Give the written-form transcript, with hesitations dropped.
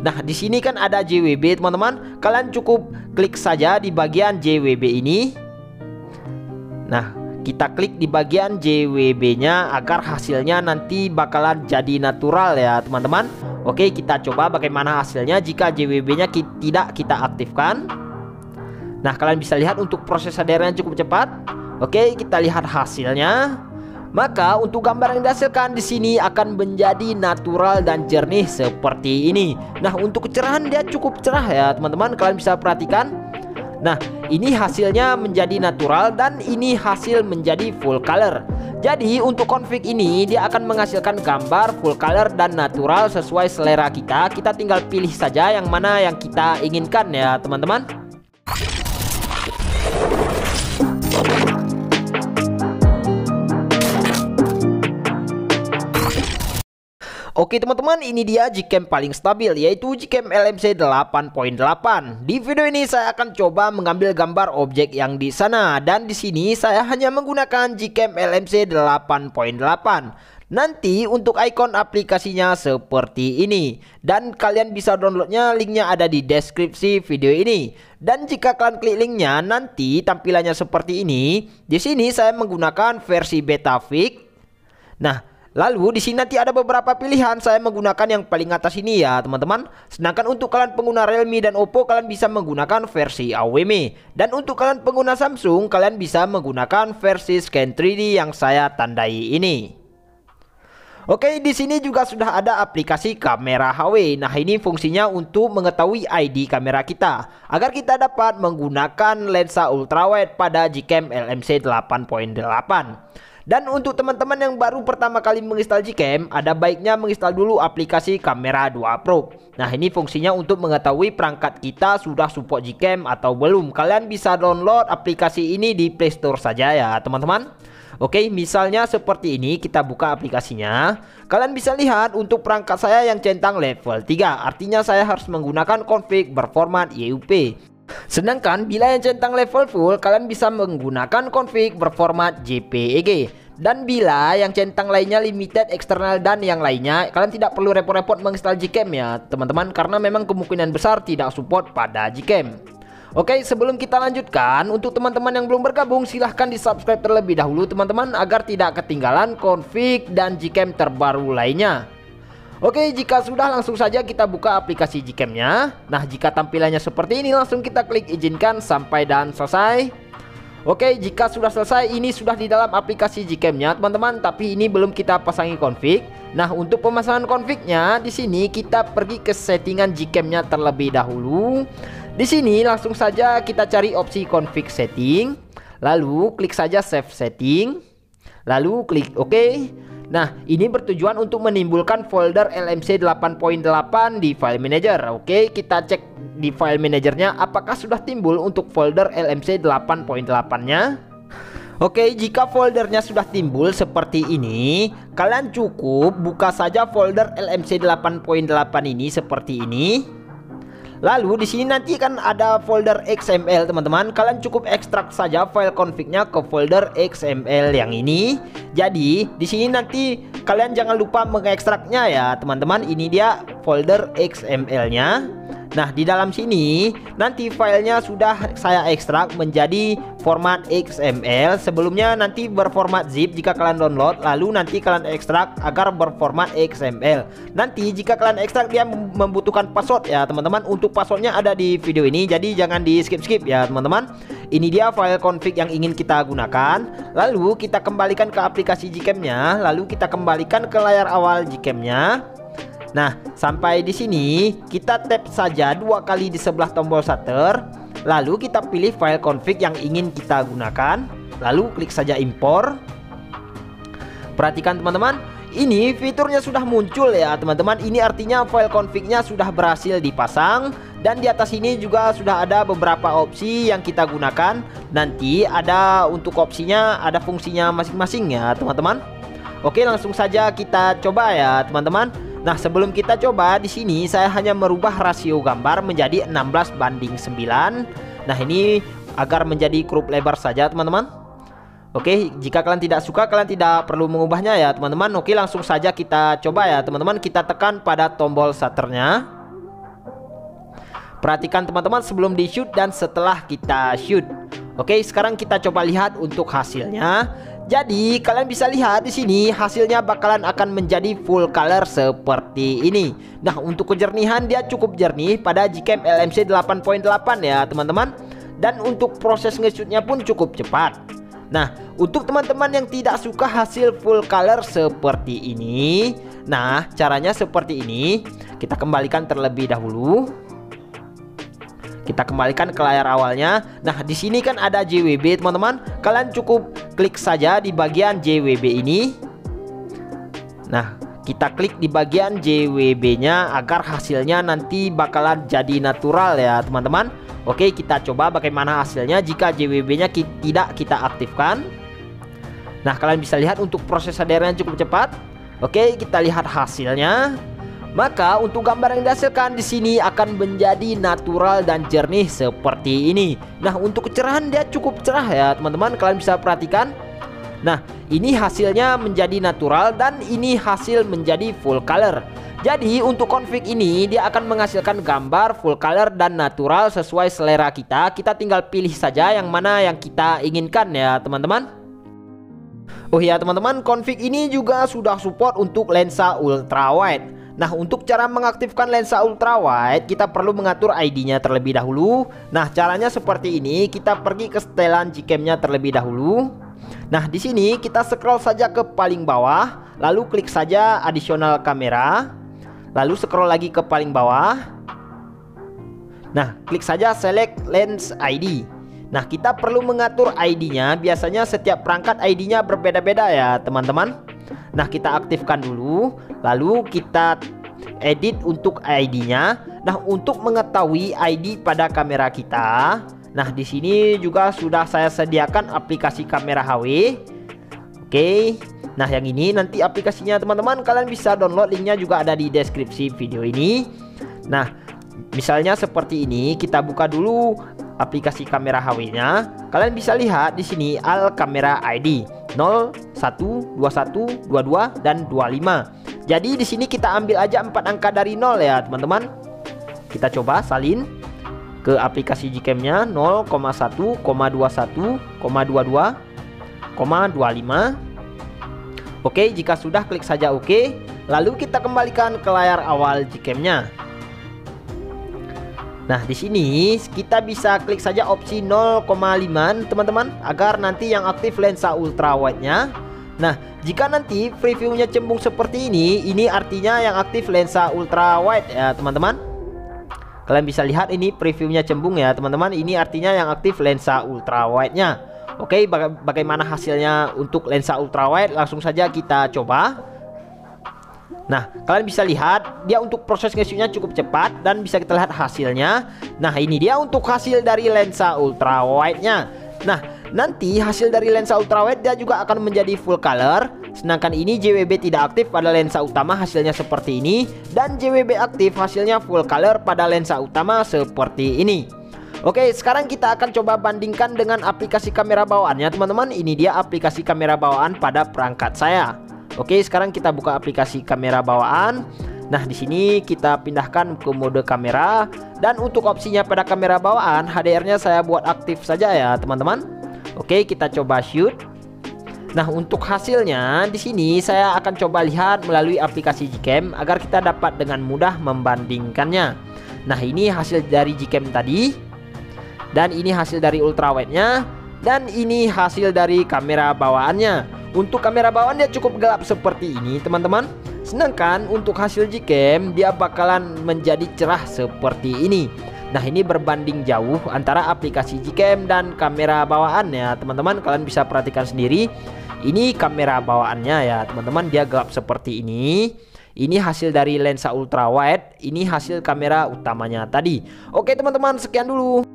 Nah, di sini kan ada JWB teman-teman. Kalian cukup klik saja di bagian JWB ini. Nah, kita klik di bagian JWB-nya agar hasilnya nanti bakalan jadi natural ya teman-teman. Oke, kita coba bagaimana hasilnya jika JWB-nya tidak kita aktifkan. Nah, kalian bisa lihat untuk proses sadarnya cukup cepat. Oke, kita lihat hasilnya. Maka untuk gambar yang dihasilkan di sini akan menjadi natural dan jernih seperti ini. Nah, untuk kecerahan dia cukup cerah ya teman-teman. Kalian bisa perhatikan. Nah, ini hasilnya menjadi natural dan ini hasil menjadi full color. Jadi untuk config ini dia akan menghasilkan gambar full color dan natural sesuai selera kita. Kita tinggal pilih saja yang mana yang kita inginkan ya teman-teman. Oke teman-teman, ini dia Gcam paling stabil, yaitu Gcam LMC 8.8. Di video ini saya akan coba mengambil gambar objek yang di sana, dan di sini saya hanya menggunakan Gcam LMC 8.8. Nanti untuk ikon aplikasinya seperti ini, dan kalian bisa downloadnya, linknya ada di deskripsi video ini. Dan jika kalian klik linknya, nanti tampilannya seperti ini. Di sini saya menggunakan versi beta fix. Nah, lalu di sini nanti ada beberapa pilihan. Saya menggunakan yang paling atas ini ya teman-teman. Sedangkan untuk kalian pengguna Realme dan Oppo, kalian bisa menggunakan versi AWM. Dan untuk kalian pengguna Samsung, kalian bisa menggunakan versi Scan 3D yang saya tandai ini. Oke, di sini juga sudah ada aplikasi kamera HW. Nah, ini fungsinya untuk mengetahui ID kamera kita agar kita dapat menggunakan lensa ultrawide pada Gcam LMC 8.8. Dan untuk teman-teman yang baru pertama kali menginstal Gcam, ada baiknya menginstal dulu aplikasi Kamera 2 Pro. Nah, ini fungsinya untuk mengetahui perangkat kita sudah support Gcam atau belum. Kalian bisa download aplikasi ini di Play Store saja ya teman-teman. Oke, misalnya seperti ini, kita buka aplikasinya. Kalian bisa lihat untuk perangkat saya yang centang level 3. Artinya saya harus menggunakan config berformat YUP. Sedangkan bila yang centang level full, kalian bisa menggunakan config berformat JPEG. Dan bila yang centang lainnya limited, eksternal dan yang lainnya, kalian tidak perlu repot-repot menginstal Gcam ya teman-teman, karena memang kemungkinan besar tidak support pada Gcam. Oke, sebelum kita lanjutkan, untuk teman-teman yang belum bergabung, silahkan di subscribe terlebih dahulu teman-teman, agar tidak ketinggalan config dan Gcam terbaru lainnya. Oke, jika sudah, langsung saja kita buka aplikasi Gcam-nya. Nah, jika tampilannya seperti ini, langsung kita klik izinkan sampai dan selesai. Oke, jika sudah selesai, ini sudah di dalam aplikasi Gcam-nya teman-teman, tapi ini belum kita pasangi config. Nah, untuk pemasangan config-nya, di sini kita pergi ke settingan Gcam-nya terlebih dahulu. Di sini langsung saja kita cari opsi config setting, lalu klik saja save setting, lalu klik OK. Nah, ini bertujuan untuk menimbulkan folder LMC 8.8 di file manager. Oke, kita cek di file manajernya apakah sudah timbul untuk folder LMC 8.8-nya. Oke, jika foldernya sudah timbul seperti ini, kalian cukup buka saja folder LMC 8.8 ini seperti ini. Lalu di sini nanti kan ada folder XML teman-teman. Kalian cukup ekstrak saja file config-nya ke folder XML yang ini. Jadi di sini nanti kalian jangan lupa mengekstraknya ya teman-teman. Ini dia folder XML-nya. Nah, di dalam sini nanti filenya sudah saya ekstrak menjadi format XML. Sebelumnya nanti berformat zip jika kalian download, lalu nanti kalian ekstrak agar berformat XML. Nanti jika kalian ekstrak dia membutuhkan password ya teman-teman. Untuk passwordnya ada di video ini, jadi jangan di skip-skip ya teman-teman. Ini dia file config yang ingin kita gunakan. Lalu kita kembalikan ke aplikasi Gcam-nya, lalu kita kembalikan ke layar awal Gcam-nya. Nah, sampai di sini kita tap saja 2 kali di sebelah tombol shutter, lalu kita pilih file config yang ingin kita gunakan, lalu klik saja import. Perhatikan teman-teman, ini fiturnya sudah muncul ya teman-teman. Ini artinya file config-nya sudah berhasil dipasang, dan di atas ini juga sudah ada beberapa opsi yang kita gunakan. Nanti ada untuk opsinya, ada fungsinya masing-masing ya teman-teman. Oke, langsung saja kita coba ya teman-teman. Nah, sebelum kita coba, di sini saya hanya merubah rasio gambar menjadi 16:9. Nah, ini agar menjadi crop lebar saja teman-teman. Oke, jika kalian tidak suka, kalian tidak perlu mengubahnya ya teman-teman. Oke, langsung saja kita coba ya teman-teman. Kita tekan pada tombol shutternya. Perhatikan teman-teman sebelum di shoot dan setelah kita shoot. Oke, sekarang kita coba lihat untuk hasilnya. Jadi kalian bisa lihat di sini hasilnya bakalan akan menjadi full color seperti ini. Nah, untuk kejernihan dia cukup jernih pada Gcam LMC 8.8 ya teman-teman. Dan untuk proses nge-shootnya pun cukup cepat. Nah, untuk teman-teman yang tidak suka hasil full color seperti ini, nah caranya seperti ini. Kita kembalikan terlebih dahulu. Kita kembalikan ke layar awalnya. Nah, di sini kan ada JWB teman-teman. Kalian cukup klik saja di bagian JWB ini. Nah, kita klik di bagian JWB-nya agar hasilnya nanti bakalan jadi natural ya teman-teman. Oke, kita coba bagaimana hasilnya jika JWB-nya tidak kita aktifkan. Nah, kalian bisa lihat untuk proses HDR-nya cukup cepat. Oke, kita lihat hasilnya. Maka untuk gambar yang dihasilkan di sini akan menjadi natural dan jernih seperti ini. Nah, untuk kecerahan dia cukup cerah ya teman-teman. Kalian bisa perhatikan. Nah, ini hasilnya menjadi natural dan ini hasil menjadi full color. Jadi untuk config ini dia akan menghasilkan gambar full color dan natural sesuai selera kita. Kita tinggal pilih saja yang mana yang kita inginkan ya teman-teman. Oh ya teman-teman, config ini juga sudah support untuk lensa ultrawide. Nah, untuk cara mengaktifkan lensa ultrawide kita perlu mengatur ID-nya terlebih dahulu. Nah, caranya seperti ini. Kita pergi ke setelan Gcam-nya terlebih dahulu. Nah, di sini kita scroll saja ke paling bawah, lalu klik saja additional kamera. Lalu scroll lagi ke paling bawah. Nah, klik saja select lens ID. Nah, kita perlu mengatur ID-nya. Biasanya setiap perangkat ID-nya berbeda-beda ya teman-teman. Nah, kita aktifkan dulu, lalu kita edit untuk ID-nya. Nah, untuk mengetahui ID pada kamera kita, nah di sini juga sudah saya sediakan aplikasi kamera HW. Oke. Nah, yang ini nanti aplikasinya teman-teman kalian bisa download, linknya juga ada di deskripsi video ini. Nah, misalnya seperti ini, kita buka dulu aplikasi kamera HW-nya. Kalian bisa lihat di sini al kamera ID 0, 1, 21, 22 dan 25. Jadi di sini kita ambil aja 4 angka dari 0 ya, teman-teman. Kita coba salin ke aplikasi Gcam-nya 0,1, 21, 22, 25. Oke, jika sudah klik saja oke. Lalu kita kembalikan ke layar awal Gcam-nya. Nah, di sini kita bisa klik saja opsi 0,5 teman-teman agar nanti yang aktif lensa ultrawide-nya. Nah, jika nanti previewnya cembung seperti ini artinya yang aktif lensa ultrawide ya teman-teman. Kalian bisa lihat ini previewnya cembung ya teman-teman. Ini artinya yang aktif lensa ultrawide-nya. Oke, bagaimana hasilnya untuk lensa ultrawide? Langsung saja kita coba. Nah, kalian bisa lihat dia untuk proses nge-shootnya cukup cepat dan bisa kita lihat hasilnya. Nah, ini dia untuk hasil dari lensa ultrawide-nya. Nah, nanti hasil dari lensa ultrawide dia juga akan menjadi full color. Sedangkan ini JWB tidak aktif pada lensa utama, hasilnya seperti ini. Dan JWB aktif, hasilnya full color pada lensa utama seperti ini. Oke, sekarang kita akan coba bandingkan dengan aplikasi kamera bawaannya teman-teman. Ini dia aplikasi kamera bawaan pada perangkat saya. Oke, sekarang kita buka aplikasi kamera bawaan. Nah, di sini kita pindahkan ke mode kamera dan untuk opsinya pada kamera bawaan HDR-nya saya buat aktif saja ya, teman-teman. Oke, kita coba shoot. Nah, untuk hasilnya di sini saya akan coba lihat melalui aplikasi Gcam agar kita dapat dengan mudah membandingkannya. Nah, ini hasil dari Gcam tadi. Dan ini hasil dari ultrawide-nya dan ini hasil dari kamera bawaannya. Untuk kamera bawaan dia cukup gelap seperti ini teman-teman. Sedangkan untuk hasil Gcam dia bakalan menjadi cerah seperti ini. Nah, ini berbanding jauh antara aplikasi Gcam dan kamera bawaan ya teman-teman. Kalian bisa perhatikan sendiri. Ini kamera bawaannya ya teman-teman, dia gelap seperti ini. Ini hasil dari lensa ultrawide. Ini hasil kamera utamanya tadi. Oke teman-teman, sekian dulu.